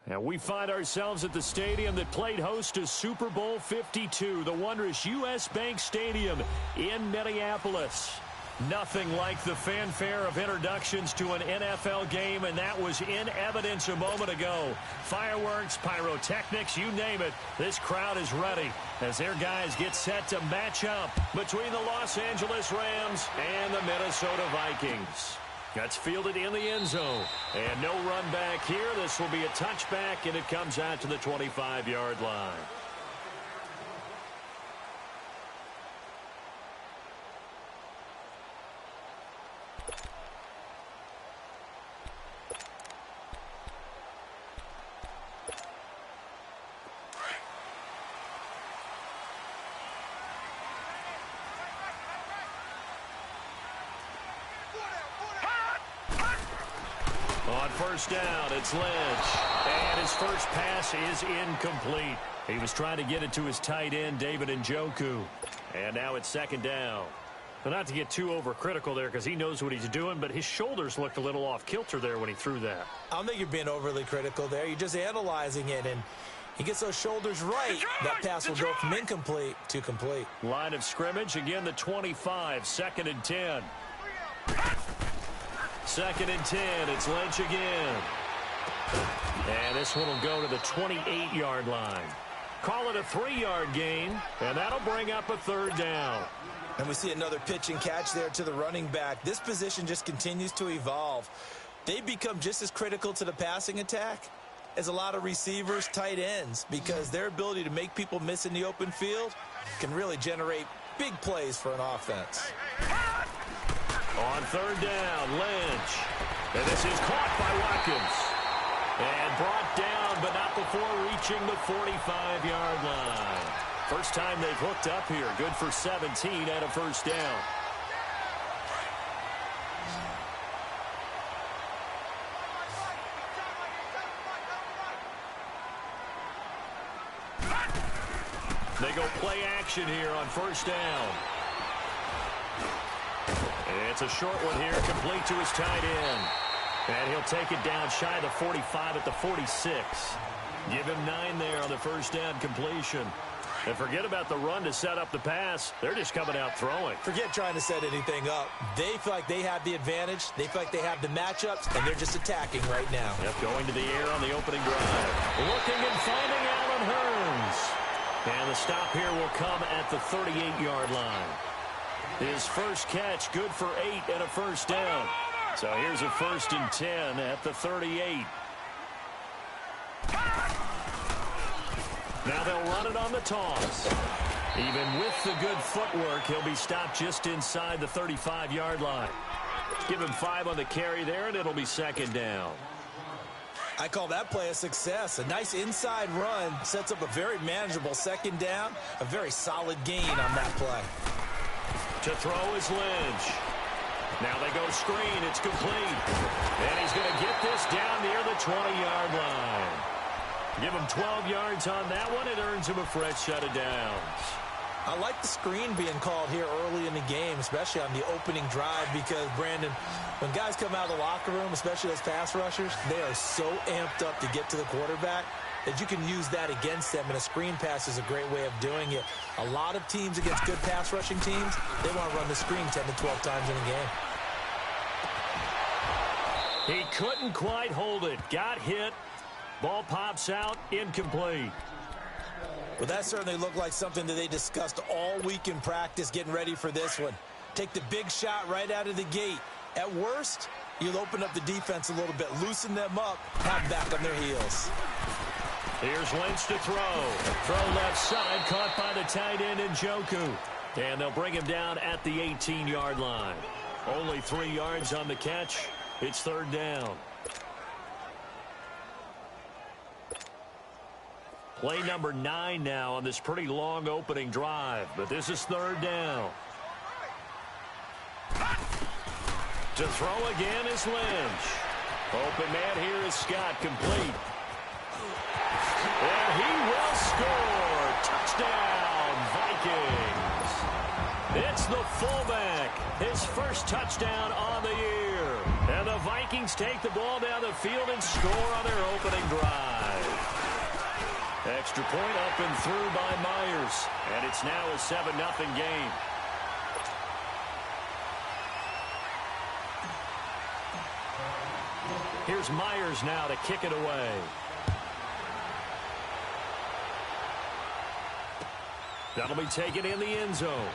And we find ourselves at the stadium that played host to Super Bowl 52, the wondrous U.S. Bank Stadium in Minneapolis. Nothing like the fanfare of introductions to an NFL game, and that was in evidence a moment ago. Fireworks, pyrotechnics, you name it. This crowd is ready as their guys get set to match up between the Los Angeles Rams and the Minnesota Vikings. That's fielded in the end zone. And no run back here. This will be a touchback, and it comes out to the 25-yard line. On first down, it's Lynch. And his first pass is incomplete. He was trying to get it to his tight end, David Njoku. And now it's second down. But not to get too overcritical there because he knows what he's doing, but his shoulders looked a little off kilter there when he threw that. I don't think you're being overly critical there. You're just analyzing it, and he gets those shoulders right. That pass will go from incomplete to complete. Line of scrimmage, again the 25, 2nd and 10. 2nd and 10, it's Lynch again. And this one will go to the 28-yard line. Call it a 3-yard gain, and that'll bring up a third down. And we see another pitch and catch there to the running back. This position just continues to evolve. They become just as critical to the passing attack as a lot of receivers, tight ends, because their ability to make people miss in the open field can really generate big plays for an offense. On third down, Lynch. And this is caught by Watkins. And brought down, but not before reaching the 45-yard line. First time they've hooked up here. Good for 17 and a first down. They go play action here on first down. It's a short one here, complete to his tight end. And he'll take it down shy of the 45 at the 46. Give him 9 there on the first down completion. And forget about the run to set up the pass. They're just coming out throwing. Forget trying to set anything up. They feel like they have the advantage. They feel like they have the matchups, and they're just attacking right now. Yep, going to the air on the opening drive. Looking and finding Allen Hurns. And the stop here will come at the 38-yard line. His first catch, good for 8 and a first down. So here's a 1st and 10 at the 38. Now they'll run it on the toss. Even with the good footwork, he'll be stopped just inside the 35-yard line. Give him 5 on the carry there, and it'll be second down. I call that play a success. A nice inside run sets up a very manageable second down. A very solid gain on that play. To throw is Lynch. Now they go screen. It's complete. And he's going to get this down near the 20-yard line. Give him 12 yards on that one. It earns him a fresh set of downs. I like the screen being called here early in the game, especially on the opening drive, because, Brandon, when guys come out of the locker room, especially those pass rushers, they are so amped up to get to the quarterback that you can use that against them, and a screen pass is a great way of doing it. A lot of teams against good pass rushing teams, they want to run the screen 10 to 12 times in a game. He couldn't quite hold it. Got hit. Ball pops out, incomplete. Well, that certainly looked like something that they discussed all week in practice getting ready for this one. Take the big shot right out of the gate. At worst, you'll open up the defense a little bit, loosen them up, have them back on their heels. Here's Lynch to throw. Throw left side, caught by the tight end Njoku. And they'll bring him down at the 18-yard line. Only 3 yards on the catch. It's third down. Play number 9 now on this pretty long opening drive, but this is third down. To throw again is Lynch. Open man here is Scott, complete. And he will score. Touchdown, Vikings. It's the fullback. His first touchdown on the year. And the Vikings take the ball down the field and score on their opening drive. Extra point up and through by Myers. And it's now a 7-0 game. Here's Myers now to kick it away. That'll be taken in the end zone.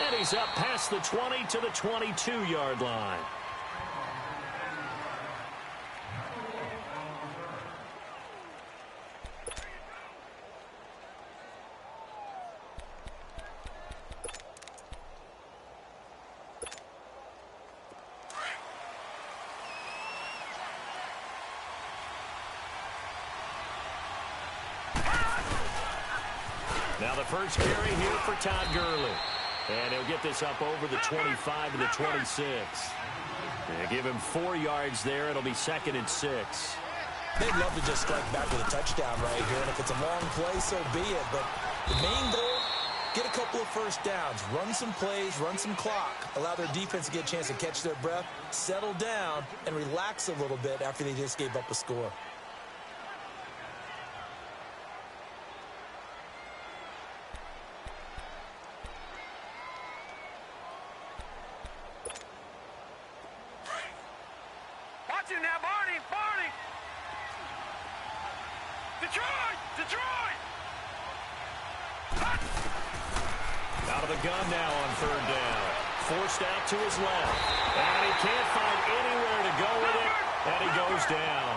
And he's up past the 20 to the 22-yard line. Now the first carry here for Todd Gurley. And he'll get this up over the 25 to the 26. They give him 4 yards there. It'll be 2nd and 6. They'd love to just strike back with a touchdown right here. And if it's a long play, so be it. But the main goal, get a couple of first downs. Run some plays, run some clock. Allow their defense to get a chance to catch their breath, settle down, and relax a little bit after they just gave up a score. Now, Barney! Detroit! Out of the gun now on 3rd down. Forced out to his left. And he can't find anywhere to go with it. And he goes down.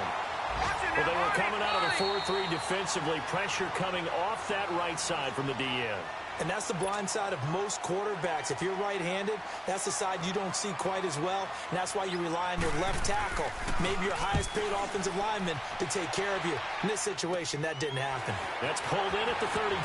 Well, they were coming out of the 4-3 defensively. Pressure coming off that right side from the DN. And that's the blind side of most quarterbacks. If you're right-handed, that's the side you don't see quite as well. And that's why you rely on your left tackle, maybe your highest-paid offensive lineman, to take care of you. In this situation, that didn't happen. That's pulled in at the 32.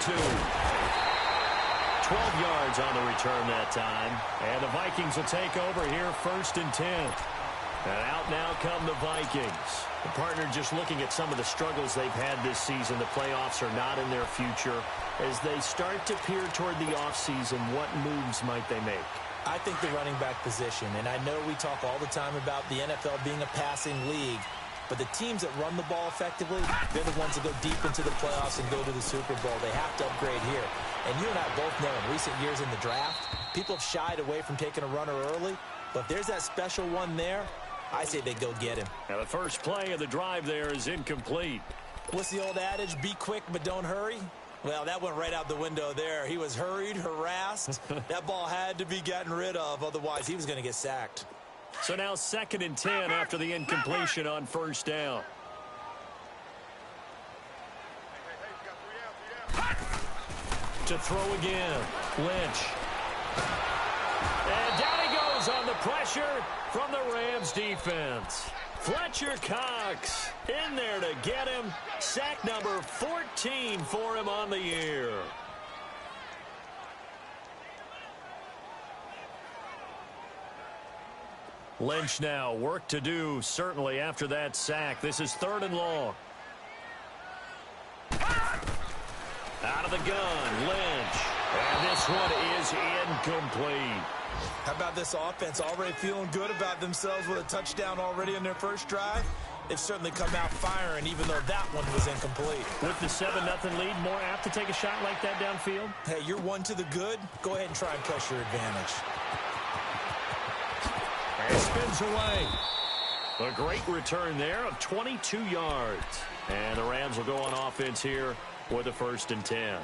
12 yards on the return that time. And the Vikings will take over here 1st and 10. And out now come the Vikings. The partner just looking at some of the struggles they've had this season. The playoffs are not in their future. As they start to peer toward the offseason, what moves might they make? I think the running back position, and I know we talk all the time about the NFL being a passing league, but the teams that run the ball effectively, they're the ones that go deep into the playoffs and go to the Super Bowl. They have to upgrade here. And you and I both know in recent years in the draft, people have shied away from taking a runner early, but if there's that special one there, I say they go get him. Now the first play of the drive there is incomplete. What's the old adage? Be quick, but don't hurry. Well, that went right out the window there. He was hurried, harassed. That ball had to be gotten rid of. Otherwise, he was going to get sacked. So now 2nd and 10 after the incompletion on 1st down. To throw again. Lynch. And down he goes on the pressure from the Rams defense. Fletcher Cox in there to get him. Sack number 14 for him on the year. Lynch now, work to do certainly after that sack. This is 3rd and long. Out of the gun, Lynch. And this one is incomplete. How about this offense already feeling good about themselves with a touchdown already in their first drive? They've certainly come out firing, even though that one was incomplete. With the 7-0 lead, more apt to take a shot like that downfield? Hey, you're one to the good. Go ahead and try and press your advantage. And spins away. A great return there of 22 yards. And the Rams will go on offense here with a 1st and 10.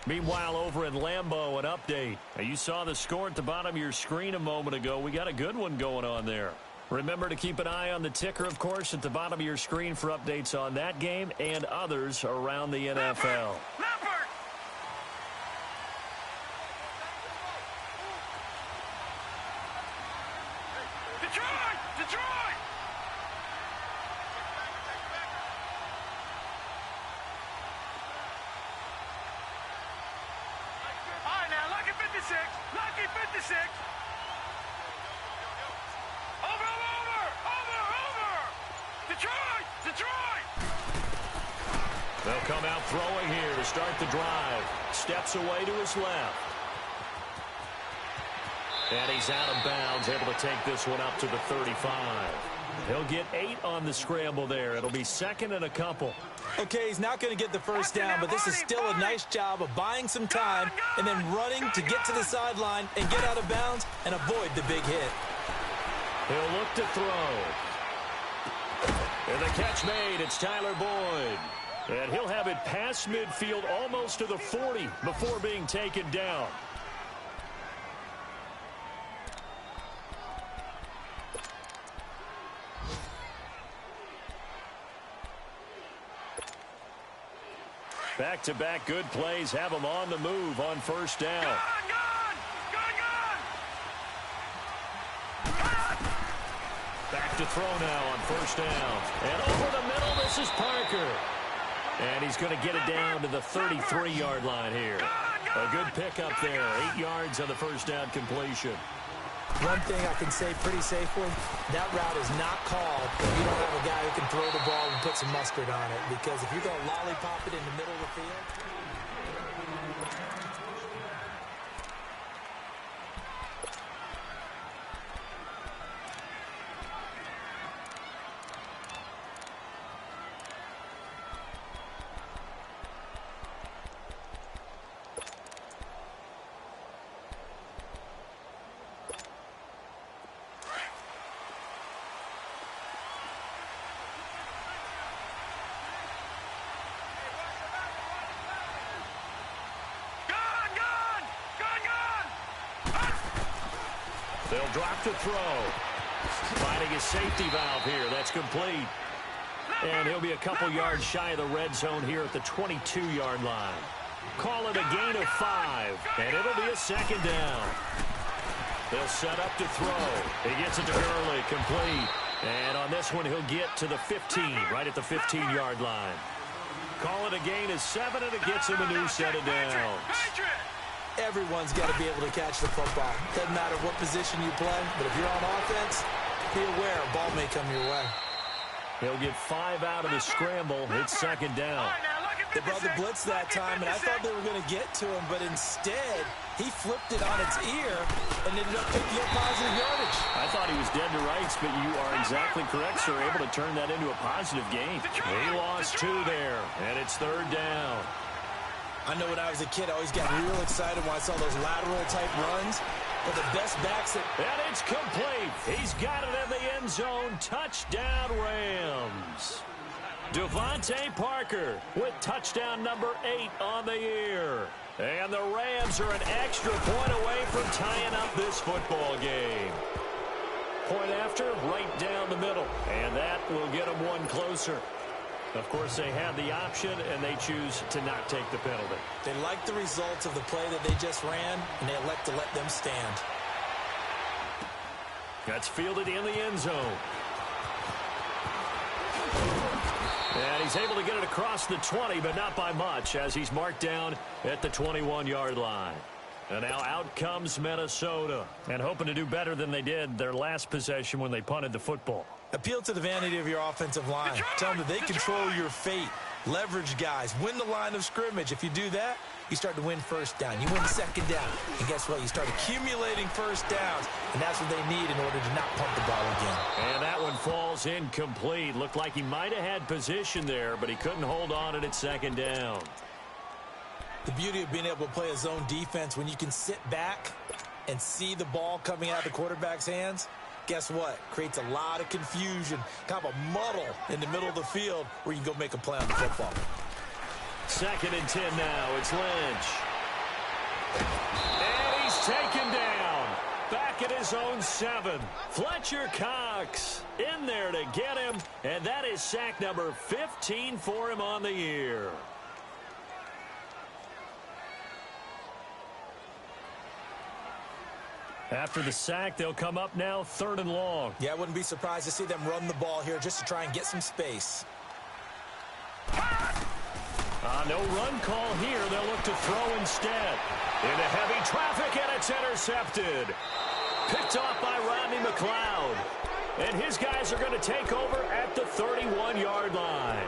Meanwhile, over in Lambeau, an update. Now, you saw the score at the bottom of your screen a moment ago. We got a good one going on there. Remember to keep an eye on the ticker, of course, at the bottom of your screen for updates on that game and others around the NFL. Detroit! All right, now, lucky 56. Lucky 56. Over. Detroit! They'll come out throwing here to start the drive. Steps away to his left. And he's out of bounds, able to take this one up to the 35. He'll get 8 on the scramble there. It'll be second and a couple. Okay, he's not going to get the first down, but this is still a nice job of buying some time and then running to get to the sideline and get out of bounds and avoid the big hit. He'll look to throw. And the catch made. It's Tyler Boyd. And he'll have it past midfield almost to the 40 before being taken down. Back-to-back good plays have him on the move on first down. Gone! Back to throw now on first down. And over the middle, this is Parker. And he's going to get it down to the 33-yard line here. A good pickup there. 8 yards on the first down completion. One thing I can say pretty safely, that route is not called if you don't have a guy who can throw the ball and put some mustard on it. Because if you're going to lollipop it in the middle of the field. They'll drop to throw. Finding his safety valve here. That's complete. And he'll be a couple yards shy of the red zone here at the 22-yard line. Call it a gain of 5, and it'll be a second down. They'll set up to throw. He gets it to Gurley, complete. And on this one, he'll get to the 15, right at the 15-yard line. Call it a gain of 7, and it gets him a new set of downs. Everyone's got to be able to catch the football. Doesn't matter what position you play, but if you're on offense, be aware a ball may come your way. He'll get 5 out of the scramble. It's second down. They brought the blitz that time, and I thought they were going to get to him, but instead, he flipped it on its ear and ended up picking up positive yardage. I thought he was dead to rights, but you are exactly correct, sir. Able to turn that into a positive gain. He lost 2 there, and it's third down. I know when I was a kid, I always got real excited when I saw those lateral-type runs. But the best backs that... And it's complete. He's got it in the end zone. Touchdown, Rams. Devontae Parker with touchdown number 8 on the year. And the Rams are an extra point away from tying up this football game. Point after, right down the middle. And that will get them one closer. Of course, they have the option, and they choose to not take the penalty. They like the results of the play that they just ran, and they elect to let them stand. That's fielded in the end zone. And he's able to get it across the 20, but not by much, as he's marked down at the 21-yard line. And now out comes Minnesota, and hoping to do better than they did their last possession when they punted the football. Appeal to the vanity of your offensive line. Tell them that they control your fate. Leverage guys. Win the line of scrimmage. If you do that, you start to win first down. You win second down. And guess what? You start accumulating first downs. And that's what they need in order to not punt the ball again. And that one falls incomplete. Looked like he might have had position there, but he couldn't hold on at second down. The beauty of being able to play a zone defense when you can sit back and see the ball coming out of the quarterback's hands, guess what? Creates a lot of confusion, kind of a muddle in the middle of the field where you can go make a play on the football. 2nd and 10 now. It's Lynch. And he's taken down. Back at his own 7. Fletcher Cox in there to get him. And that is sack number 15 for him on the year. After the sack, they'll come up now 3rd and long. Yeah, I wouldn't be surprised to see them run the ball here just to try and get some space. No run call here. They'll look to throw instead. Into heavy traffic, and it's intercepted. Picked off by Rodney McLeod. And his guys are going to take over at the 31-yard line.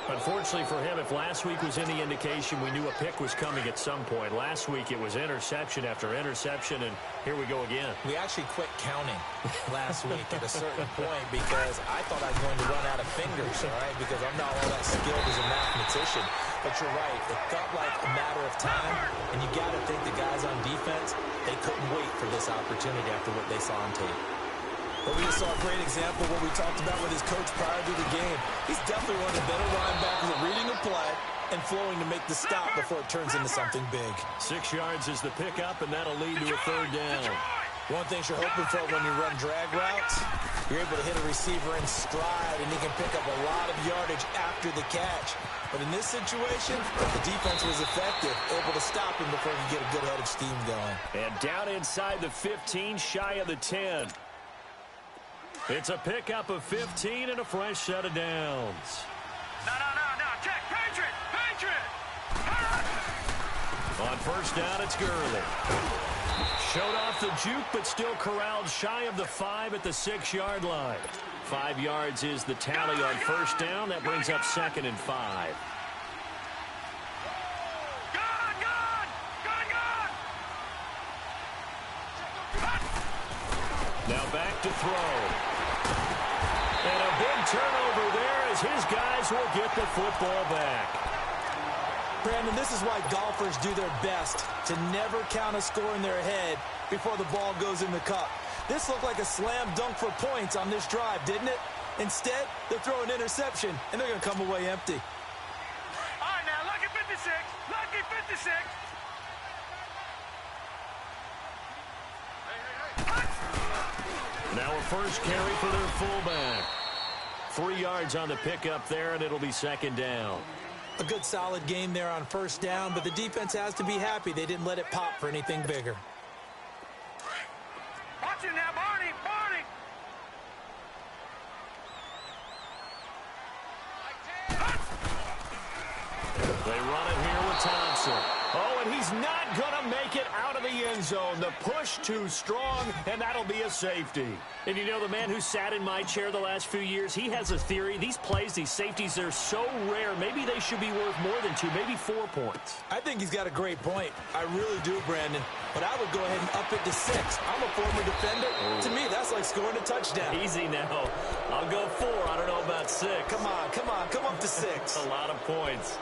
Unfortunately for him, if last week was any indication, we knew a pick was coming at some point. Last week it was interception after interception, and here we go again. We actually quit counting last week at a certain point because I thought I was going to run out of fingers, all right, because I'm not all that skilled as a mathematician. But you're right. It felt like a matter of time, and you got to think the guys on defense, they couldn't wait for this opportunity after what they saw on tape. Well, we just saw a great example of what we talked about with his coach prior to the game. He's definitely one of the better linebackers at reading a play and flowing to make the stop before it turns into something big. 6 yards is the pickup, and that'll lead to a third down. One thing you're hoping for when you run drag routes, you're able to hit a receiver in stride, and he can pick up a lot of yardage after the catch. But in this situation, the defense was effective, able to stop him before he could get a good head of steam going. And down inside the 15, shy of the 10. It's a pickup of 15 and a fresh set of downs. No. Check. Patriot. On first down, it's Gurley. Showed off the juke, but still corralled shy of the 5 at the 6-yard line. 5 yards is the tally on first down. That brings up 2nd and 5. Now back to throw. And a big turnover there as his guys will get the football back. Brandon, this is why golfers do their best to never count a score in their head before the ball goes in the cup. This looked like a slam dunk for points on this drive, didn't it? Instead, they throw an interception, and they're going to come away empty. All right, now, lucky 56. Lucky 56. Now a first carry for their fullback. 3 yards on the pickup there, and it'll be 2nd down. A good solid game there on first down, but the defense has to be happy they didn't let it pop for anything bigger. Watch it now, Barney. They run it here with Thompson. Oh, and he's not going to make it out of the end zone. The push too strong, and that'll be a safety. And you know, the man who sat in my chair the last few years, he has a theory. These plays, these safeties, they're so rare. Maybe they should be worth more than 2, maybe 4 points. I think he's got a great point. I really do, Brandon. But I would go ahead and up it to 6. I'm a former defender. Oh. To me, that's like scoring a touchdown. Easy now. I'll go 4. I don't know about 6. Come on. Come up to 6. A lot of points.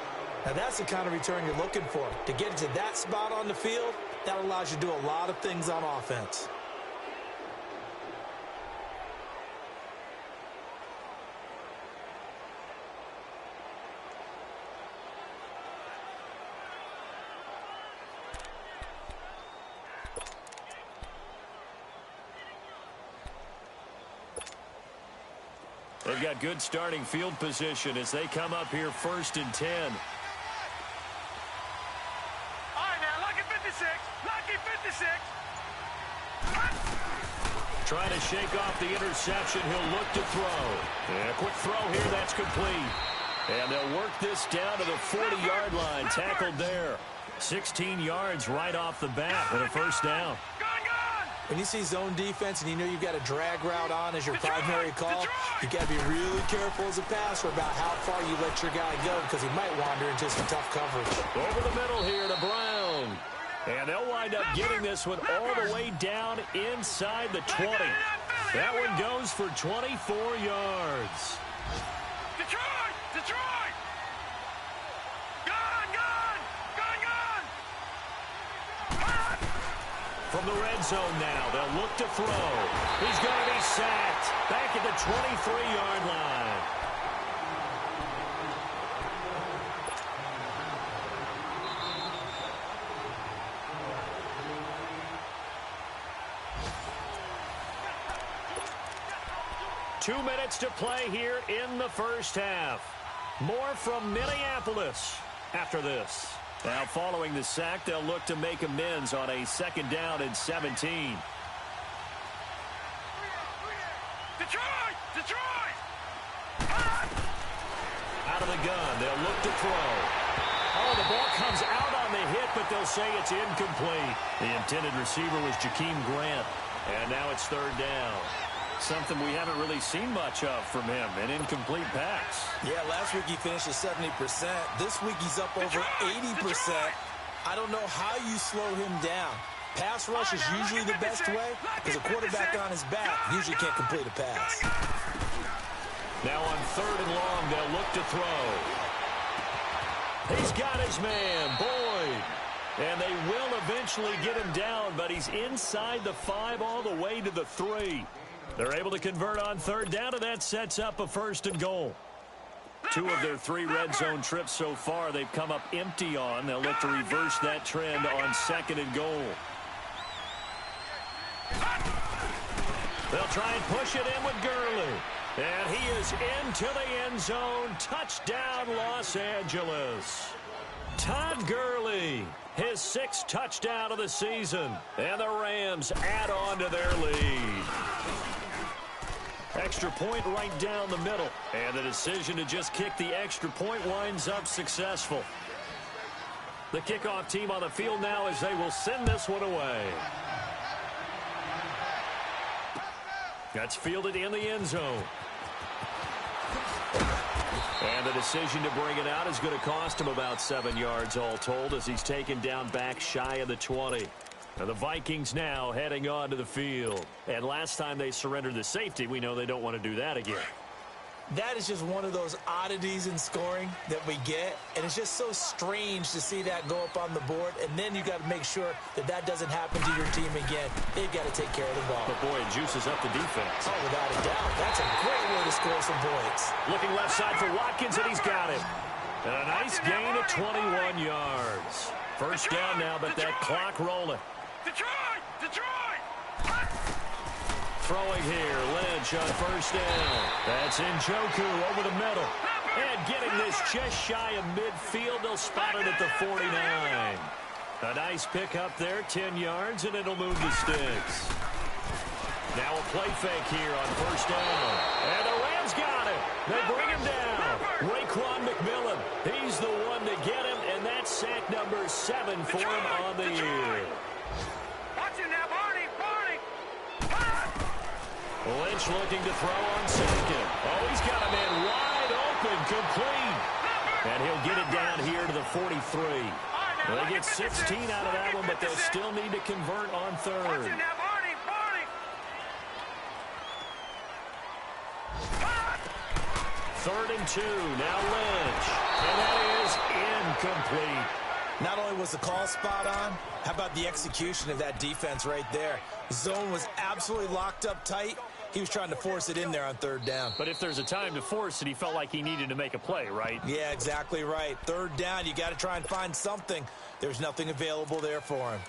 Now, that's the kind of return you're looking for. To get to that spot on the field, that allows you to do a lot of things on offense. They've got good starting field position as they come up here 1st and 10. Trying to shake off the interception. He'll look to throw. And a quick throw here. That's complete. And they'll work this down to the 40-yard line. Tackled there. 16 yards right off the bat with a first down. When you see zone defense and you know you've got a drag route on as your primary call, you got to be really careful as a passer about how far you let your guy go because he might wander into some tough coverage. Over the middle here to Brown. And they'll wind up getting this one all the way down inside the 20. That one goes for 24 yards. Detroit! Gone! From the red zone now, they'll look to throw. He's going to be sacked back at the 23-yard line. Two minutes to play here in the first half. More from Minneapolis after this. Now following the sack, they'll look to make amends on a 2nd down and 17. Detroit! Out of the gun, they'll look to throw. Oh, the ball comes out on the hit, but they'll say it's incomplete. The intended receiver was Jakeem Grant, and now it's 3rd down. something we haven't really seen much of from him, an incomplete pass. Yeah, last week he finished at 70%. This week he's up over 80%. I don't know how you slow him down. Pass rush is usually the best way because a quarterback on his back usually can't complete a pass. Now on 3rd and long, they'll look to throw. He's got his man, Boyd. And they will eventually get him down, but he's inside the 5 all the way to the 3. They're able to convert on 3rd down, and that sets up a 1st and goal. 2 of their 3 red zone trips so far they've come up empty on. They'll look to reverse that trend on 2nd and goal. They'll try and push it in with Gurley. And he is into the end zone. Touchdown, Los Angeles. Todd Gurley, his 6th touchdown of the season. And the Rams add on to their lead. Extra point right down the middle. And the decision to just kick the extra point winds up successful. The kickoff team on the field now as they will send this one away. That's fielded in the end zone. And the decision to bring it out is going to cost him about 7 yards all told as he's taken down back shy of the 20. Now the Vikings now heading on to the field. And last time they surrendered the safety, we know they don't want to do that again. That is just one of those oddities in scoring that we get, and it's just so strange to see that go up on the board, and then you got to make sure that that doesn't happen to your team again. They've got to take care of the ball. But boy, it juices up the defense. Oh, without a doubt. That's a great way to score some points. Looking left side for Watkins, and he's got it. And a nice gain of 21 yards. 1st down now, but that clock rolling. Detroit! Detroit! Throwing here, Lynch on 1st down. That's Njoku over the middle. And getting this just shy of midfield, they'll spot it at the 49. A nice pick up there, 10 yards, and it'll move the sticks. Now a play fake here on 1st down. And the Rams got it. They bring him down. Raekwon McMillan, he's the one to get him, and that's sack number 7 for him on the year. Watch him now, Barney! Barney! Lynch looking to throw on 2nd. Oh, he's got a man wide open, complete. And he'll get it down here to the 43. They get 16 out of that one, but they'll still need to convert on 3rd. Watch him now, Barney! Barney! 3rd and 2, now Lynch. And that is incomplete. Not only was the call spot on, how about the execution of that defense right there? Zone was absolutely locked up tight. He was trying to force it in there on 3rd down. But if there's a time to force it, he felt like he needed to make a play, right? Yeah, exactly right. 3rd down, you got to try and find something. There's nothing available there for him.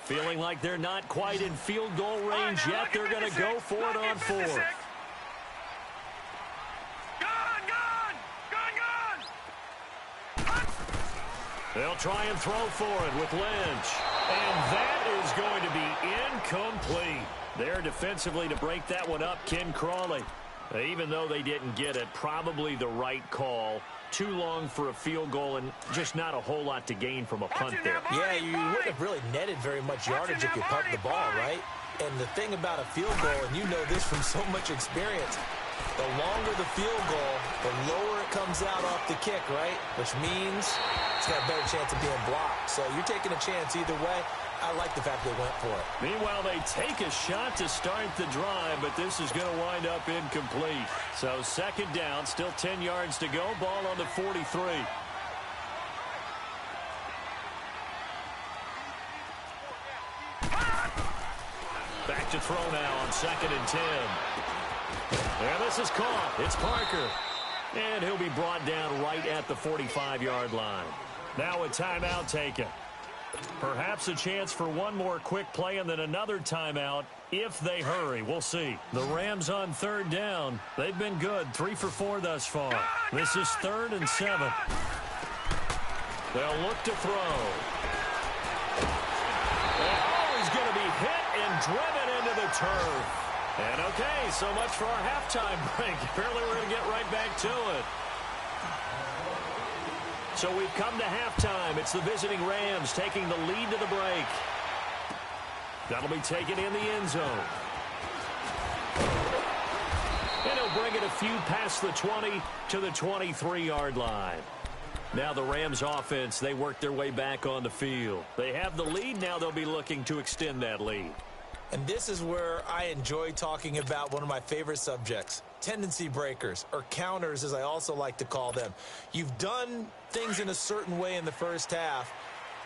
Feeling like they're not quite in field goal range yet. They're going to go for it on 4th. They'll try and throw for it with Lynch. And that is going to be incomplete. There defensively to break that one up, Ken Crawley. Even though they didn't get it, probably the right call. Too long for a field goal and just not a whole lot to gain from a punt there. Yeah, you wouldn't have really netted very much yardage if you punt the ball, right? And the thing about a field goal, and you know this from so much experience, the longer the field goal, the lower it comes out off the kick, right? Which means it's got a better chance of being blocked. So you're taking a chance either way. I like the fact they went for it. Meanwhile, they take a shot to start the drive, but this is going to wind up incomplete. So 2nd down, still 10 yards to go. Ball on the 43. Back to throw now on 2nd and 10. And this is caught. It's Parker. And he'll be brought down right at the 45-yard line. Now a timeout taken. Perhaps a chance for one more quick play and then another timeout if they hurry. We'll see. The Rams on 3rd down. They've been good. 3 for 4 thus far. This is 3rd and 7. They'll look to throw. Oh, he's going to be hit and driven into the turf. And okay, so much for our halftime break. Apparently we're going to get right back to it. So we've come to halftime. It's the visiting Rams taking the lead to the break. That'll be taken in the end zone. And he'll bring it a few past the 20 to the 23-yard line. Now the Rams offense, they work their way back on the field. They have the lead. Now they'll be looking to extend that lead. And this is where I enjoy talking about one of my favorite subjects, tendency breakers, or counters as I also like to call them. You've done things in a certain way in the first half,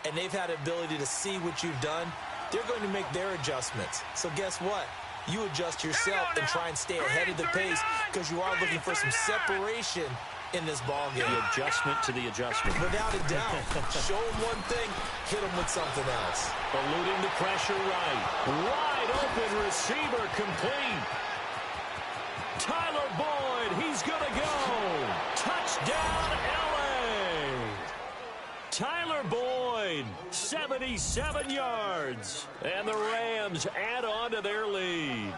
and they've had the ability to see what you've done. They're going to make their adjustments. So guess what? You adjust yourself and try and stay ahead of the pace because you are looking for some separation in this ball game. The adjustment to the adjustment. Without a doubt. Show them one thing, hit them with something else. Eluding the pressure right. Wide open receiver complete. Tyler Boyd, he's going to go. Touchdown, L.A. Tyler Boyd, 77 yards. And the Rams add on to their lead.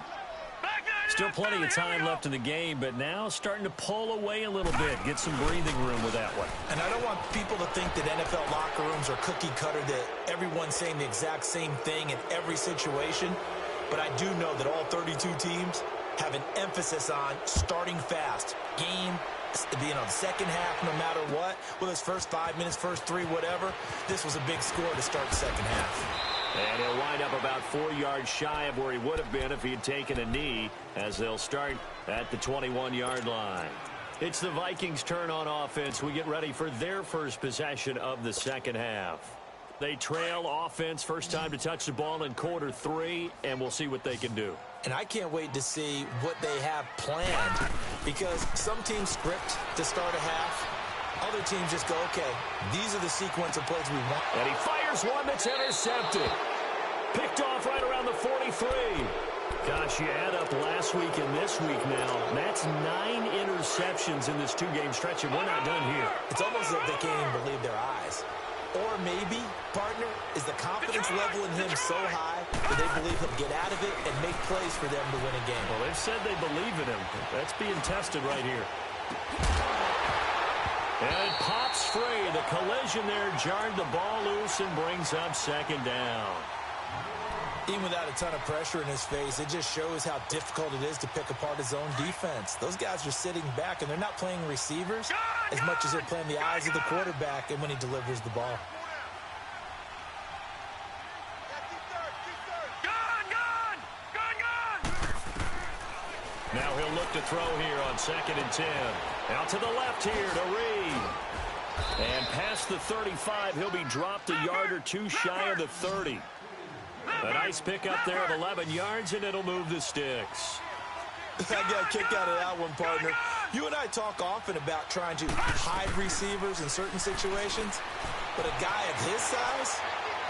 Still plenty of time left in the game, but now starting to pull away a little bit. Get some breathing room with that one. And I don't want people to think that NFL locker rooms are cookie cutter, that everyone's saying the exact same thing in every situation. But I do know that all 32 teams have an emphasis on starting fast. Game, the second half, no matter what. Whether it's first 5 minutes, first 3, whatever. This was a big score to start the second half. And he'll wind up about 4 yards shy of where he would have been if he had taken a knee, as they'll start at the 21-yard line. It's the Vikings' turn on offense. We get ready for their first possession of the second half. They trail offense, first time to touch the ball in quarter 3, and we'll see what they can do. And I can't wait to see what they have planned, because some teams script to start a half. Other teams just go, okay, these are the sequence of plays we want. And he fires one that's intercepted. Picked off right around the 43. Gosh, you add up last week and this week now. That's 9 interceptions in this 2-game stretch, and we're not done here. It's almost like they can't even believe their eyes. Or maybe, partner, is the confidence level in him so high that they believe he'll get out of it and make plays for them to win a game. Well, they've said they believe in him. That's being tested right here. And it pops free. The collision there jarred the ball loose and brings up second down. Even without a ton of pressure in his face, it just shows how difficult it is to pick apart his own defense. Those guys are sitting back, and they're not playing receivers as much as they're playing the eyes of the quarterback and when he delivers the ball. Now he'll look to throw here on 2nd and 10. Out to the left here to Reed. And past the 35, he'll be dropped a yard or two shy of the 30. A nice pickup there of 11 yards, and it'll move the sticks. I got a kick out of that one, partner. You and I talk often about trying to hide receivers in certain situations, but a guy of his size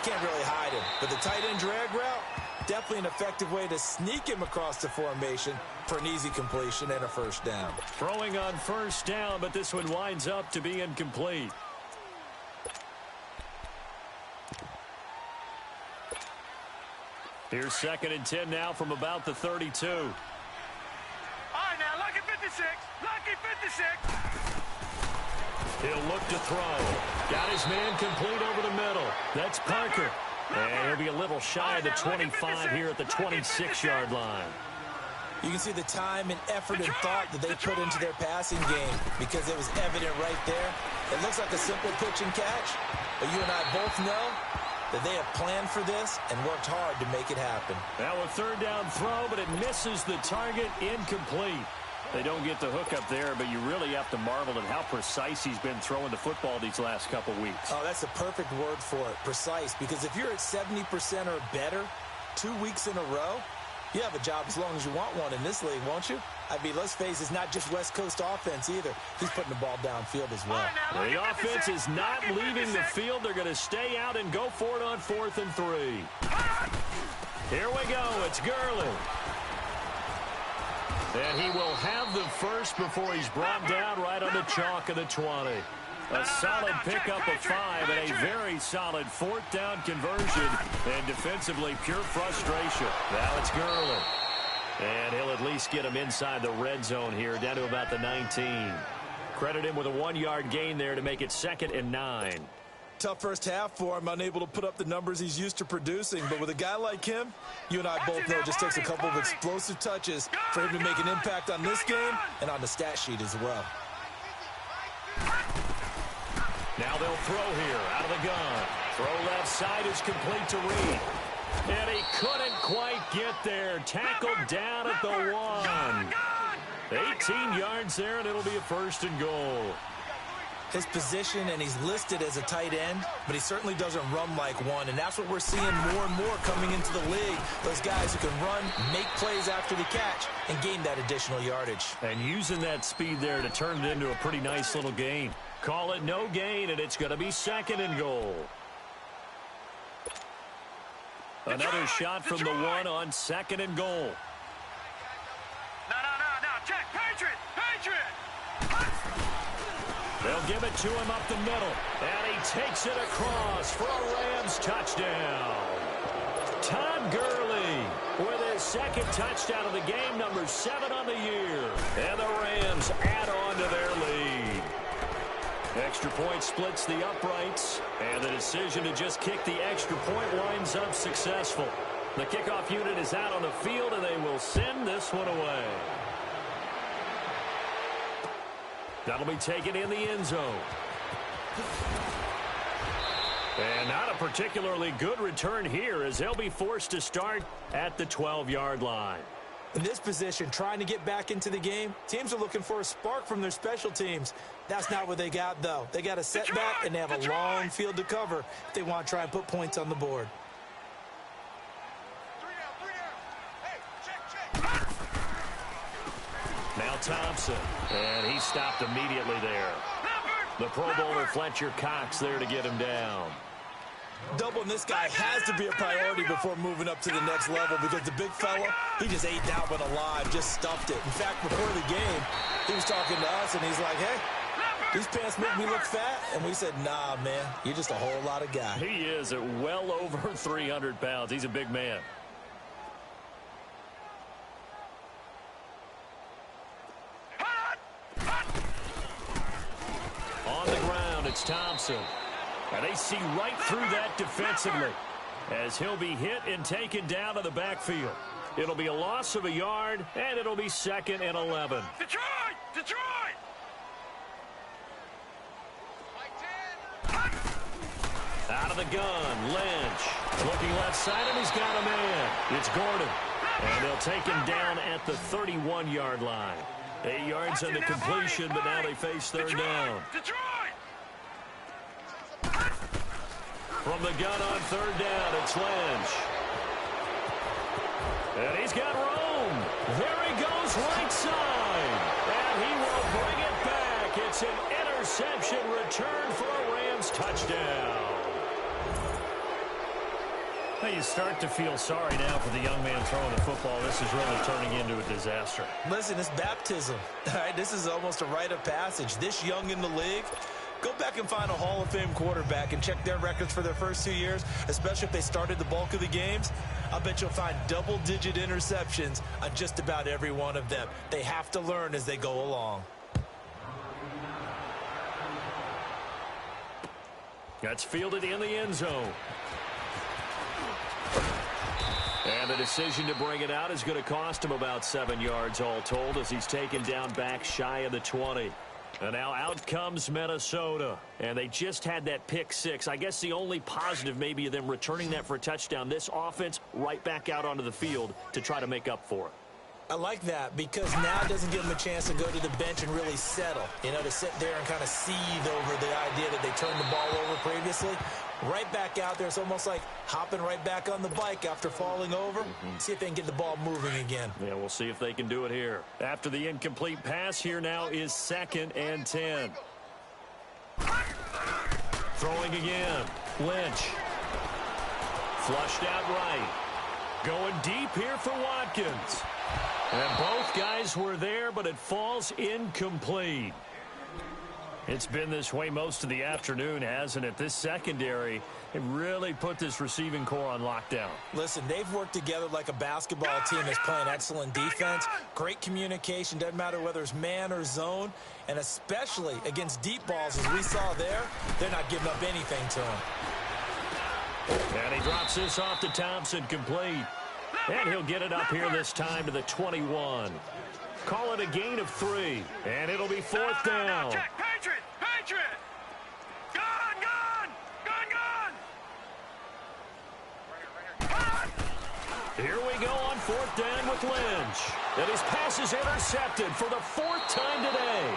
can't really hide him. But the tight end drag route, definitely an effective way to sneak him across the formation for an easy completion and a first down. Throwing on first down, but this one winds up to be incomplete. Here's 2nd and 10 now from about the 32. All right, now, lucky 56. Lucky 56. He'll look to throw. Got his man complete over the middle. That's Parker. And he'll be a little shy of the 25 here at the 26-yard line. You can see the time and effort and thought that they put into their passing game because it was evident right there. It looks like a simple pitch and catch, but you and I both know that they have planned for this and worked hard to make it happen. Now a 3rd down throw, but it misses the target, incomplete. They don't get the hook up there, but you really have to marvel at how precise he's been throwing the football these last couple weeks. Oh, that's the perfect word for it, precise, because if you're at 70% or better 2 weeks in a row, you have a job as long as you want one in this league, won't you? I mean, let's face it, it's not just West Coast offense either. He's putting the ball downfield as well. The offense is not leaving the field. They're going to stay out and go for it on 4th and 3. Here we go. It's Gurley. And he will have the first before he's brought down right on the chalk of the 20. A solid pickup of 5 and a very solid fourth down conversion. And defensively, pure frustration. Now it's Gurley. And he'll at least get him inside the red zone here, down to about the 19. Credit him with a 1-yard gain there to make it 2nd and 9. Tough first half for him, unable to put up the numbers he's used to producing. But with a guy like him, you and I both know it just takes a couple of explosive touches for him to make an impact on this game and on the stat sheet as well. Now they'll throw here out of the gun. Throw left side is complete to Reed. And he couldn't quite get there. Tackled down at the 1. 18 yards there, and it'll be a 1st and goal. His position, and he's listed as a tight end, but he certainly doesn't run like one, and that's what we're seeing more and more coming into the league. Those guys who can run, make plays after the catch, and gain that additional yardage. And using that speed there to turn it into a pretty nice little gain. Call it no gain, and it's going to be 2nd and goal. Another shot from the 1 on 2nd and goal. No, check, Patriot! They'll give it to him up the middle, and he takes it across for a Rams touchdown. Todd Gurley with his 2nd touchdown of the game, number 7 on the year. And the Rams add on to their lead. Extra point splits the uprights, and the decision to just kick the extra point winds up successful. The kickoff unit is out on the field, and they will send this one away. That'll be taken in the end zone. And not a particularly good return here, as they'll be forced to start at the 12-yard line. In this position, trying to get back into the game, teams are looking for a spark from their special teams. That's not what they got, though. They got a setback, and they have a long field to cover if they want to try and put points on the board. Now Thompson, and he stopped immediately there. The Pro Bowler Fletcher Cox there to get him down. Doubling this guy has to be a priority before moving up to the next level, because the big fella, he just ate that one alive, just stuffed it. In fact, before the game, he was talking to us, and he's like, hey, these pants make me look fat. And we said, nah, man, you're just a whole lot of guy. He is at well over 300 pounds. He's a big man. On the ground, it's Thompson. And they see right through that defensively, as he'll be hit and taken down to the backfield. It'll be a loss of a yard, and it'll be 2nd and 11. Detroit! Out of the gun, Lynch. Looking left side, and he's got a man. It's Gordon. And they'll take him down at the 31-yard line. 8 yards on the completion, but now they face 3rd down. Detroit! From the gun on 3rd down, it's Lynch. And he's got room. There he goes, right side. And he will bring it back. It's an interception return for a Rams touchdown. Now you start to feel sorry now for the young man throwing the football. This is really turning into a disaster. Listen, it's baptism. All right, this is almost a rite of passage. This young in the league, go back and find a Hall of Fame quarterback and check their records for their first 2 years, especially if they started the bulk of the games. I bet you'll find double-digit interceptions on just about every one of them. They have to learn as they go along. That's fielded in the end zone. And the decision to bring it out is going to cost him about 7 yards all told, as he's taken down back shy of the 20. And now out comes Minnesota. And they just had that pick 6. I guess the only positive maybe of them returning that for a touchdown. This offense right back out onto the field to try to make up for it. I like that, because now it doesn't give them a chance to go to the bench and really settle. You know, to sit there and kind of seethe over the idea that they turned the ball over previously. Right back out there. It's almost like hopping right back on the bike after falling over. See if they can get the ball moving again. Yeah, we'll see if they can do it here. After the incomplete pass, here now is 2nd and 10. Throwing again. Lynch. Flushed out right. Going deep here for Watkins. And both guys were there, but it falls incomplete. It's been this way most of the afternoon, hasn't it? This secondary, it really put this receiving core on lockdown. Listen, they've worked together like a basketball team that's playing excellent defense. Great communication, doesn't matter whether it's man or zone. And especially against deep balls, as we saw there, they're not giving up anything to him. And he drops this off to Thompson, complete. And he'll get it up here this time to the 21. Call it a gain of 3, and it'll be 4th down. Check, Patriot! Patriot! Gone! Here we go on 4th down with Lynch. And his pass is intercepted for the 4th time today.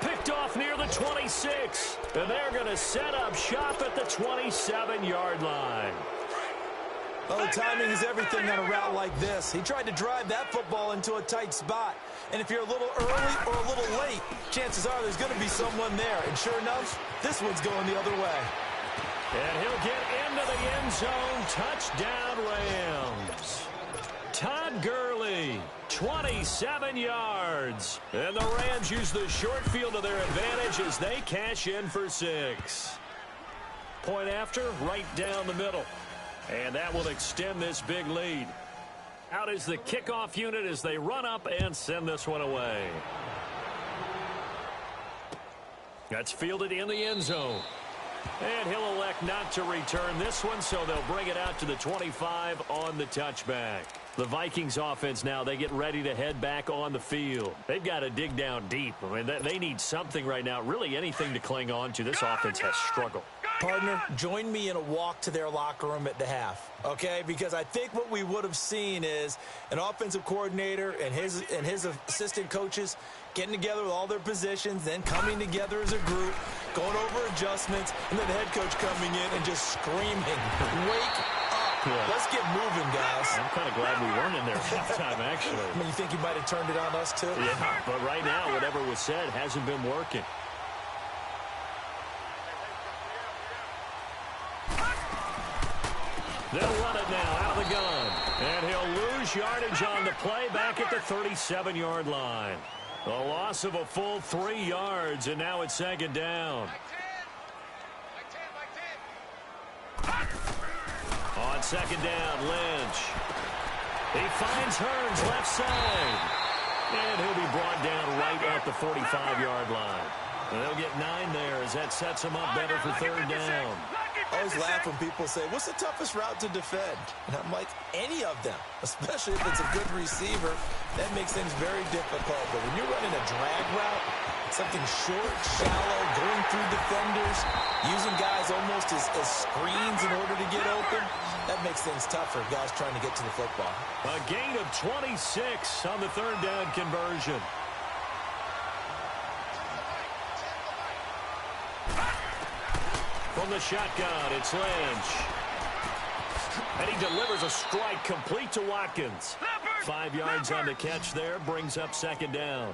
Picked off near the 26. And they're going to set up shop at the 27-yard line. Oh, timing is everything on a route like this. He tried to drive that football into a tight spot. And if you're a little early or a little late, chances are there's going to be someone there. And sure enough, this one's going the other way. And he'll get into the end zone. Touchdown, Rams. Todd Gurley, 27 yards. And the Rams use the short field to their advantage as they cash in for 6. Point after, right down the middle. And that will extend this big lead. Out is the kickoff unit as they run up and send this one away. That's fielded in the end zone. And he'll elect not to return this one, so they'll bring it out to the 25 on the touchback. The Vikings offense now, they get ready to head back on the field. They've got to dig down deep. I mean, they need something right now, really anything to cling on to. This offense has struggled. Partner, join me in a walk to their locker room at the half, okay? Because I think what we would have seen is an offensive coordinator and his assistant coaches getting together with all their positions, then coming together as a group, going over adjustments, and then the head coach coming in and just screaming, "Wake up! Yeah. Let's get moving, guys." I'm kind of glad we weren't in there halftime, actually. I mean, you think he might have turned it on us, too? Yeah, but right now, whatever was said hasn't been working. They'll run it now out of the gun. And he'll lose yardage on the play back at the 37-yard line. A loss of a full 3 yards, and now it's 2nd down. On 2nd down, Lynch. He finds Hearns left side. And he'll be brought down right at the 45-yard line. And they'll get 9 there as that sets him up better for 3rd down. I always laugh when people say, what's the toughest route to defend? And I'm like, any of them, especially if it's a good receiver. That makes things very difficult. But when you're running a drag route, something short, shallow, going through defenders, using guys almost as screens in order to get open, that makes things tougher, guys trying to get to the football. A gain of 26 on the 3rd down conversion. From the shotgun, it's Lynch. And he delivers a strike complete to Watkins. 5 yards on the catch there, brings up 2nd down.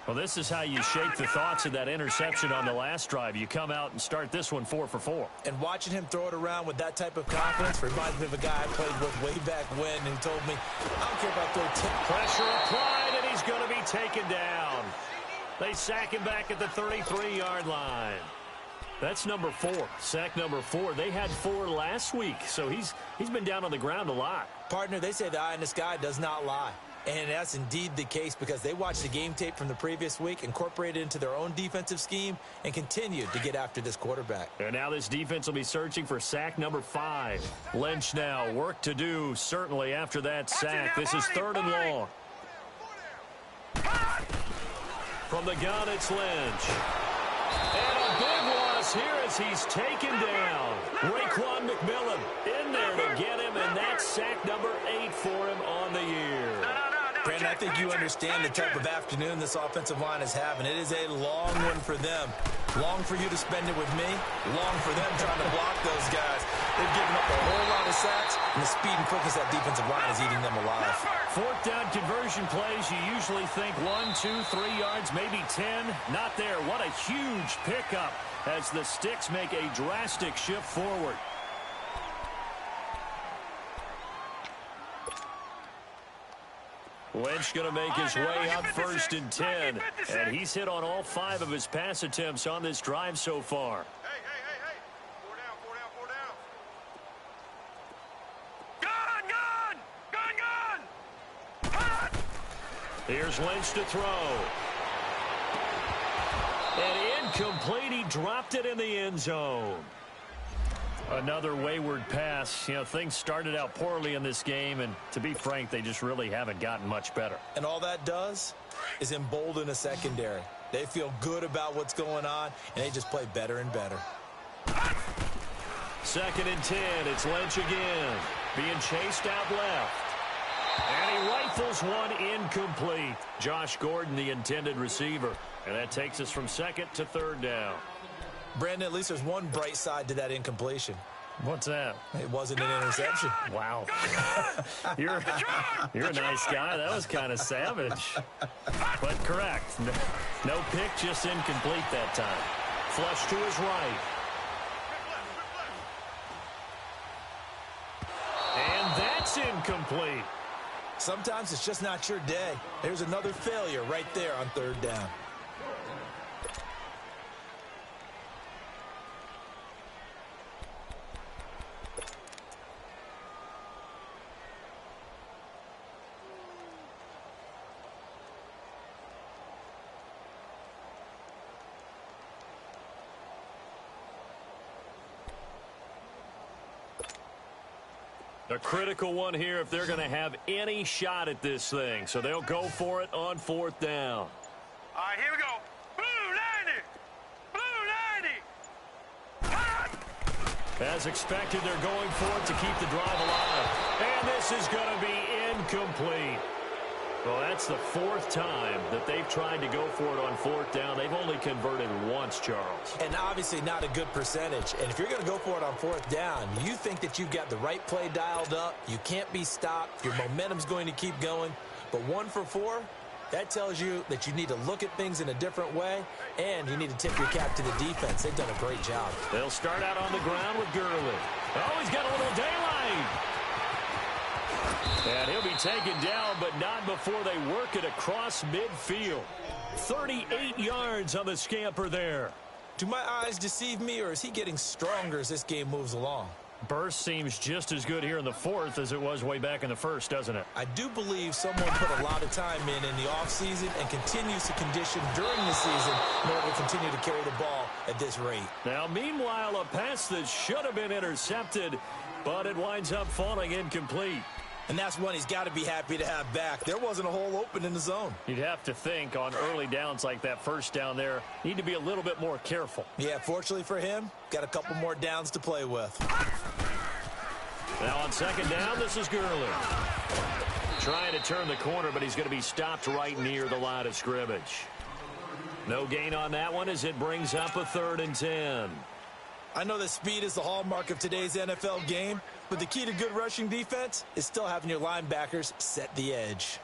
Well, this is how you shake the thoughts of that interception on the last drive. You come out and start this one 4 for 4. And watching him throw it around with that type of confidence reminds me of a guy I played with way back when who told me, I don't care if I throw 10. Pressure applied, and he's going to be taken down. They sack him back at the 33-yard line. That's number 4, sack number 4. They had 4 last week, so he's been down on the ground a lot. Partner, they say the eye in the sky does not lie. And that's indeed the case because they watched the game tape from the previous week, incorporated it into their own defensive scheme, and continued to get after this quarterback. And now this defense will be searching for sack number 5. Lynch now, work to do, certainly after that sack. This is 3rd and long. From the gun, it's Lynch. And a big loss here as he's taken down. Raekwon McMillan in there to get him, and that's sack number 8 for him on the year. Brandon, I think you understand the type of afternoon this offensive line is having. It is a long one for them. Long for you to spend it with me. Long for them trying to block those guys. They've given up a whole lot of sacks, and the speed and quickness of that defensive line is eating them alive. 4th down conversion plays, you usually think 1, 2, 3 yards, maybe 10. Not there. What a huge pickup as the Sticks make a drastic shift forward. Lynch going to make his way up 1st and 10. And he's hit on all 5 of his pass attempts on this drive so far. Hey. 4 down. Gun. Here's Lynch to throw. And incomplete. He dropped it in the end zone. Another wayward pass. You know, things started out poorly in this game, and to be frank, they just really haven't gotten much better. And all that does is embolden a secondary. They feel good about what's going on, and they just play better and better. 2nd and 10. It's Lynch again. Being chased out left. And he rifles one incomplete. Josh Gordon, the intended receiver. And that takes us from 2nd to 3rd down. Brandon, at least there's one bright side to that incompletion. What's that? It wasn't an interception. Wow. You're a nice guy. That was kind of savage. But correct. No pick, just incomplete that time. Flush to his right. And that's incomplete. Sometimes it's just not your day. There's another failure right there on 3rd down. A critical one here if they're going to have any shot at this thing. So they'll go for it on 4th down. All right, here we go. Blue 90. As expected, they're going for it to keep the drive alive. And this is going to be incomplete. Well, that's the 4th time that they've tried to go for it on 4th down. They've only converted once, Charles. And obviously not a good percentage. And if you're going to go for it on 4th down, you think that you've got the right play dialed up. You can't be stopped. Your momentum's going to keep going. But 1 for 4, that tells you that you need to look at things in a different way, and you need to tip your cap to the defense. They've done a great job. They'll start out on the ground with Gurley. Oh, he's got a little daylight. And he'll be taken down, but not before they work it across midfield. 38 yards on the scamper there. Do my eyes deceive me, or is he getting stronger as this game moves along? Burst seems just as good here in the 4th as it was way back in the 1st, doesn't it? I do believe someone put a lot of time in the offseason and continues to condition during the season in order to continue to carry the ball at this rate. Now, meanwhile, a pass that should have been intercepted, but it winds up falling incomplete. And that's one he's got to be happy to have back. There wasn't a hole open in the zone. You'd have to think on early downs like that 1st down there, need to be a little bit more careful. Yeah, fortunately for him, got a couple more downs to play with. Now on 2nd down, this is Gurley. Trying to turn the corner, but he's going to be stopped right near the line of scrimmage. No gain on that one as it brings up a 3rd and 10. I know that speed is the hallmark of today's NFL game, but the key to good rushing defense is still having your linebackers set the edge.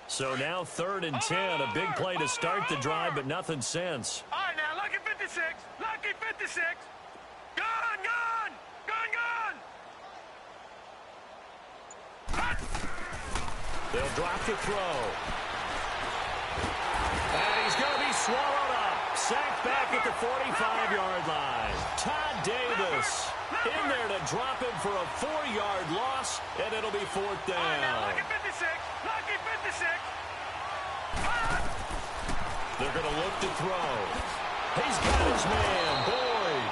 So now 3rd and 10, a big play to start the drive, but nothing since. All right, now, lucky 56. Lucky 56. Gun. They'll drop the throw. And he's going to be swallowed up. Sacked back at the 45-yard line. Todd Davis in there to drop him for a 4-yard loss, and it'll be 4th down. All right, now, lucky 56. Lucky 56. They're going to look to throw. He's got his man, Boyd.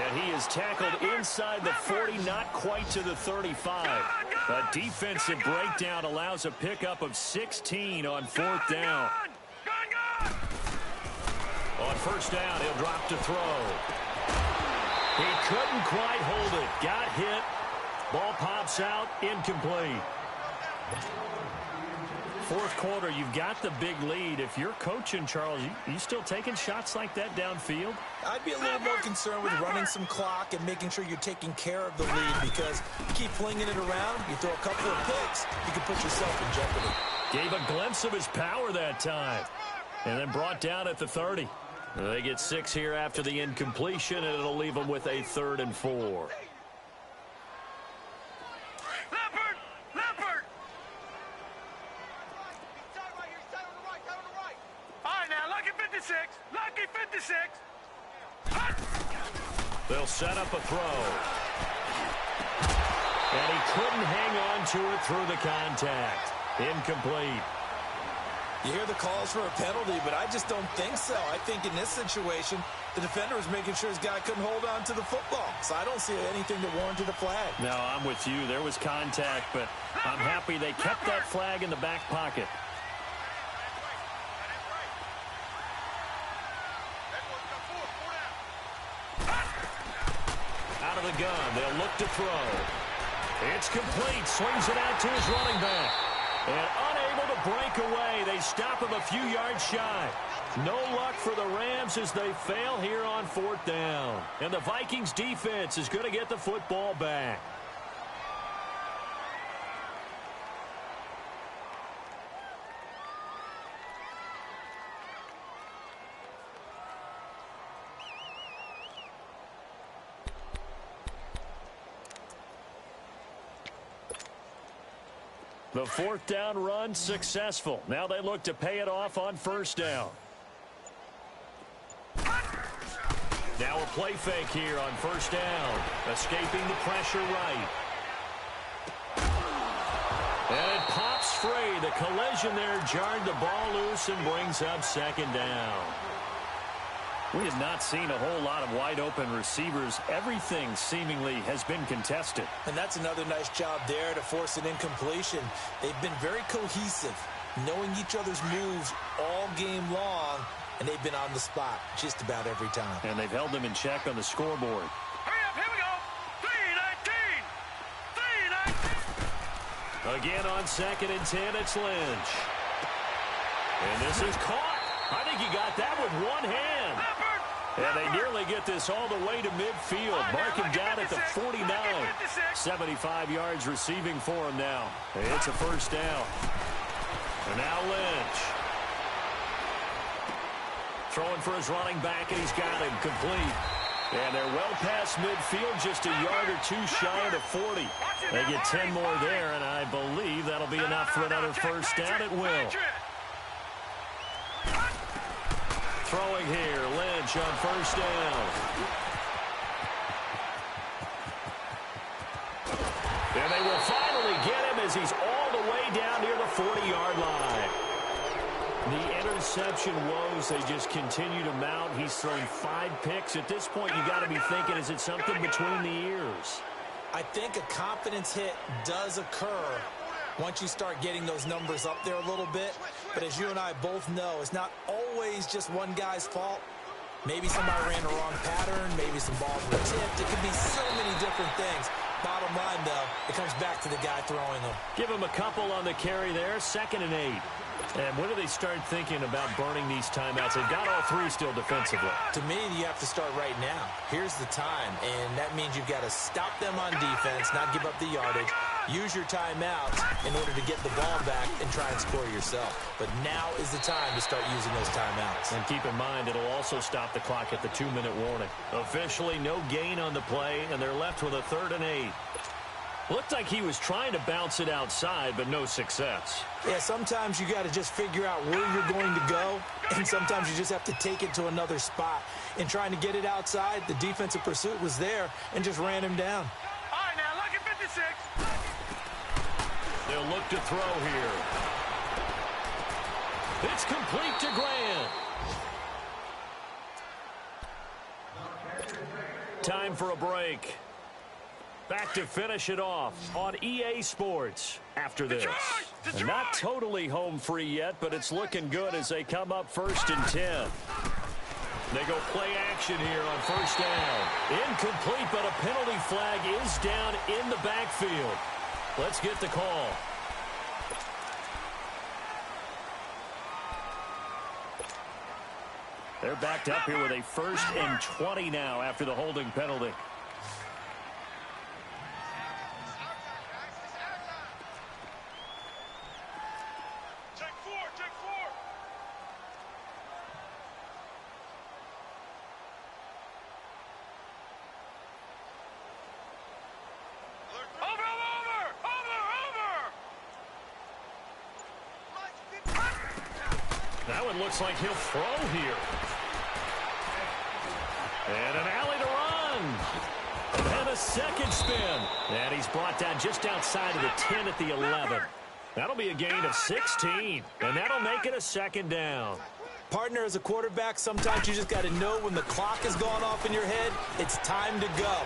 And he is tackled inside the 40, not quite to the 35. A defensive breakdown allows a pickup of 16 on 4th down. On 1st down, he'll drop to throw. He couldn't quite hold it. Got hit. Ball pops out. Incomplete. 4th quarter, you've got the big lead. If you're coaching, Charles, you still taking shots like that downfield? I'd be a little more concerned with running some clock and making sure you're taking care of the lead, because you keep flinging it around, you throw a couple of picks, you can put yourself in jeopardy. Gave a glimpse of his power that time. And then brought down at the 30. They get 6 here after the incompletion, and it'll leave them with a 3rd and 4. 56. Lucky 56. They'll set up a throw. And he couldn't hang on to it through the contact. Incomplete. You hear the calls for a penalty, but I just don't think so. I think in this situation, the defender was making sure his guy couldn't hold on to the football. So I don't see anything that warranted a flag. No, I'm with you. There was contact, but I'm happy they kept that flag in the back pocket. Out of the gun, they'll look to throw. It's complete. Swings it out to his running back. And unable to break away. They stop him a few yards shy. No luck for the Rams as they fail here on 4th down. And the Vikings defense is going to get the football back. The 4th down run successful. Now they look to pay it off on 1st down. Now a play fake here on 1st down. Escaping the pressure right. And it pops free. The collision there jarred the ball loose and brings up 2nd down. We have not seen a whole lot of wide-open receivers. Everything seemingly has been contested. And that's another nice job there to force an incompletion. They've been very cohesive, knowing each other's moves all game long, and they've been on the spot just about every time. And they've held them in check on the scoreboard. Hurry up, here we go. 3-19. 3-19. Again on 2nd and 10, it's Lynch. And this is caught. I think he got that with one hand. And they nearly get this all the way to midfield. Mark him down at the 49. 75 yards receiving for him now. It's a 1st down. And now Lynch. Throwing for his running back, and he's got him complete. And they're well past midfield, just a yard or two shy of the 40. They get 10 more there, and I believe that'll be enough for another 1st down. It will. Throwing here, Lynch on 1st down. And they will finally get him as he's all the way down near the 40-yard line. The interception woes, they just continue to mount. He's thrown 5 picks. At this point, you got to be thinking, is it something between the ears? I think a confidence hit does occur once you start getting those numbers up there a little bit. But as you and I both know, it's not always just one guy's fault. Maybe somebody ran the wrong pattern. Maybe some balls were tipped. It could be so many different things. Bottom line, though, it comes back to the guy throwing them. Give him a couple on the carry there. 2nd and 8. And when do they start thinking about burning these timeouts? They've got all 3 still defensively. To me, you have to start right now. Here's the time, and that means you've got to stop them on defense, not give up the yardage, use your timeouts in order to get the ball back and try and score yourself. But now is the time to start using those timeouts. And keep in mind, it'll also stop the clock at the 2-minute warning. Officially, no gain on the play, and they're left with a 3rd and 8. Looked like he was trying to bounce it outside, but no success. Yeah, sometimes you got to just figure out where you're going to go, and sometimes you just have to take it to another spot. In trying to get it outside, the defensive pursuit was there and just ran him down. All right, now, look at 56. They'll look to throw here. It's complete to Grant. Time for a break. Back to finish it off on EA Sports after this. And not totally home free yet, but it's looking good as they come up 1st and 10. They go play action here on 1st down. Incomplete, but a penalty flag is down in the backfield. Let's get the call. They're backed up here with a 1st and 20 now after the holding penalty. Now it looks like he'll throw here. And an alley to run. And a second spin. And he's brought down just outside of the 10 at the 11. That'll be a gain of 16. And that'll make it a second down. Partner, as a quarterback, sometimes you just got to know when the clock has gone off in your head, it's time to go.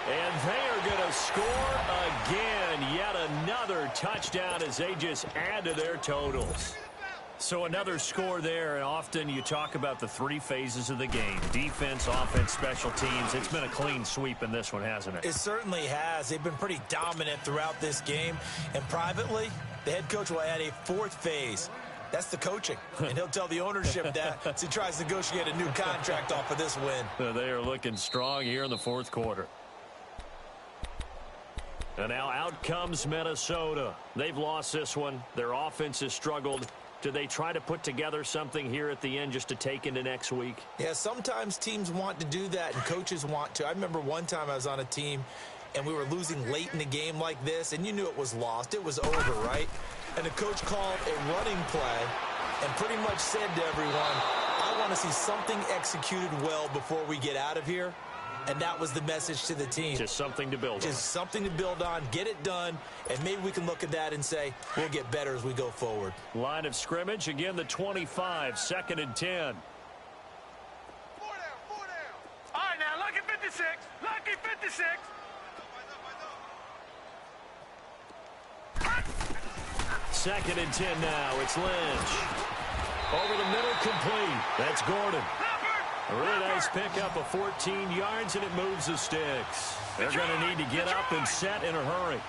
And they are going to score again. Yet another touchdown as they just add to their totals. So another score there, and often you talk about the three phases of the game. Defense, offense, special teams. It's been a clean sweep in this one, hasn't it? It certainly has. They've been pretty dominant throughout this game. And privately, the head coach will add a fourth phase. That's the coaching. And he'll tell the ownership that as he tries to negotiate a new contract off of this win. They are looking strong here in the fourth quarter. And now out comes Minnesota. They've lost this one. Their offense has struggled. Do they try to put together something here at the end just to take into next week? Yeah, sometimes teams want to do that and coaches want to. I remember one time I was on a team and we were losing late in the game like this, and you knew it was lost. It was over, right? And the coach called a running play and pretty much said to everyone, I want to see something executed well before we get out of here. And that was the message to the team. Just something to build on. Just something to build on, get it done, and maybe we can look at that and say, we'll get better as we go forward. Line of scrimmage, again the 25, 2nd and 10. 4 down, 4 down. All right, now, lucky 56. Lucky 56. 2nd and 10 now. It's Lynch. Over the middle, complete. That's Gordon. A really nice pickup of 14 yards, and it moves the sticks. They're going to need to get up and set in a hurry.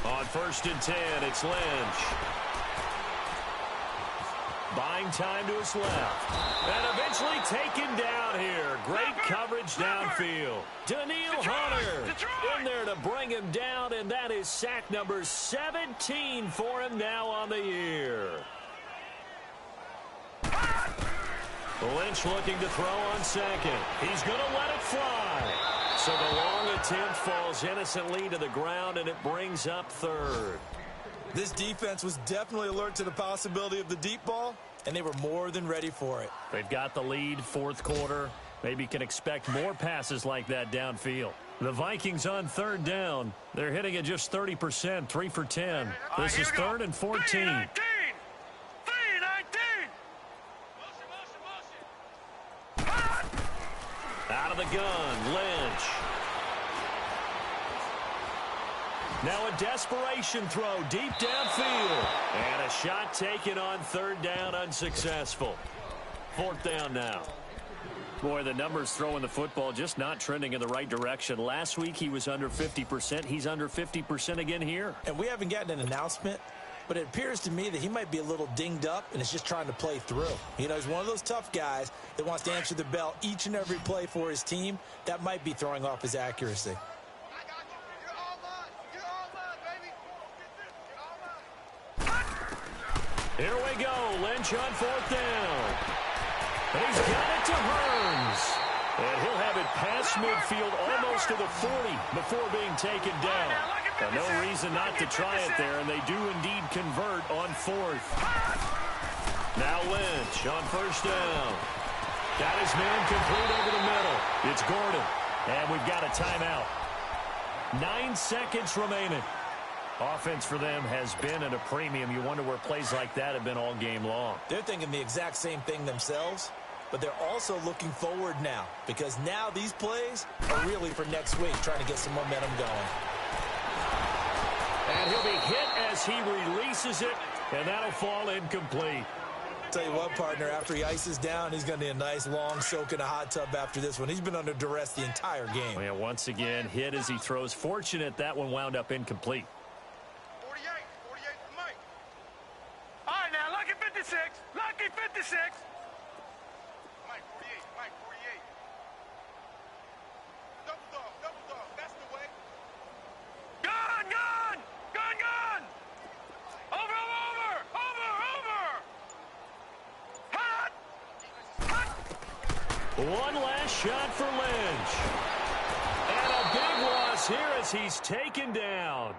On 1st and 10, it's Lynch. Buying time to his left. And eventually taken down here. Great coverage downfield. Daniil Hunter in there to bring him down, and that is sack number 17 for him now on the year. Lynch looking to throw on second. He's going to let it fly. So the long attempt falls innocently to the ground, and it brings up 3rd. This defense was definitely alert to the possibility of the deep ball, and they were more than ready for it. They've got the lead, 4th quarter. Maybe can expect more passes like that downfield. The Vikings on 3rd down. They're hitting at just 30%, 3 for 10. This is 3rd and 14. 3-19. Out of the gun, Lynch. Now a desperation throw deep downfield. And a shot taken on 3rd down, unsuccessful. 4th down now. Boy, the numbers throwing the football just not trending in the right direction. Last week he was under 50%. He's under 50% again here. And we haven't gotten an announcement, but it appears to me that he might be a little dinged up and is just trying to play through. You know, he's one of those tough guys that wants to answer the bell each and every play for his team. That might be throwing off his accuracy. Here we go. Lynch on 4th down. And he's got it to Hearns. And he'll have it past midfield almost to the 40 before being taken down. No reason not to try it there, and they do indeed convert on 4th. Now Lynch on 1st down. Got his man complete over the middle. It's Gordon. And we've got a timeout. 9 seconds remaining. Offense for them has been at a premium. You wonder where plays like that have been all game long. They're thinking the exact same thing themselves, but they're also looking forward now because now these plays are really for next week, trying to get some momentum going. And he'll be hit as he releases it, and that'll fall incomplete. Tell you what, partner, after he ices down, he's going to need a nice long soak in a hot tub after this one. He's been under duress the entire game. Yeah, once again, hit as he throws. Fortunate that one wound up incomplete. 48 for Mike. All right, now, lucky 56. Lucky 56. Mike, 48. Mike, 48. Double dog. That's the way. Gun, gun. Gun, gun. Over. Hot. Hot. One last shot for Lynch. And a big loss here as he's taken down.